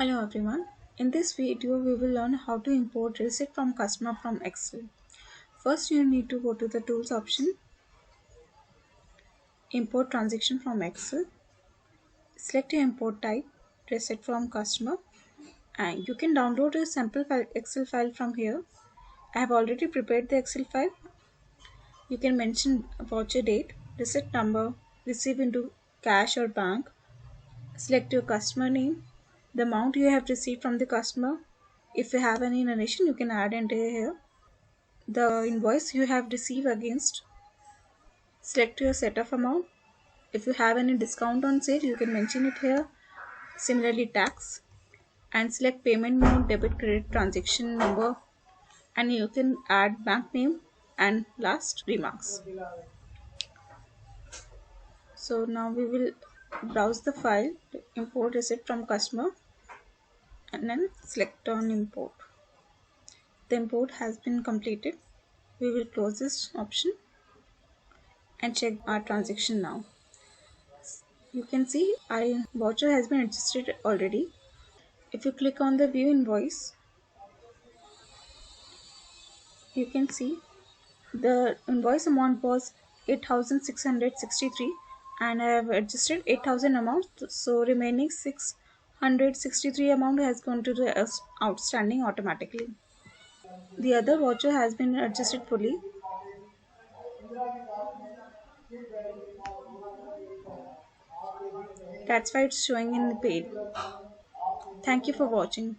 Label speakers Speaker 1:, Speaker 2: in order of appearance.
Speaker 1: Hello everyone. In this video we will learn how to import receipt from customer from Excel. First you need to go to the tools option, import transaction from Excel. Select your import type, receipt from customer, and you can download a sample Excel file from here. I have already prepared the Excel file. You can mention voucher date, receipt number, receive into cash or bank. Select your customer name, the amount you have received from the customer. If you have any narration you can add into here. The invoice you have received against. Select your setup amount. If you have any discount on sale you can mention it here. Similarly tax, and select payment mode, debit, credit, transaction number, and you can add bank name and last remarks. So now we will browse the file, import receipt from customer, and then select on import. The import has been completed. We will close this option and check our transaction now. You can see our voucher has been adjusted already. If you click on the view invoice, you can see the invoice amount was 8,663 and I have adjusted 8,000 amount, so remaining 663 amount has gone to the outstanding automatically. The other voucher has been adjusted fully. That's why it's showing in the paid. Thank you for watching.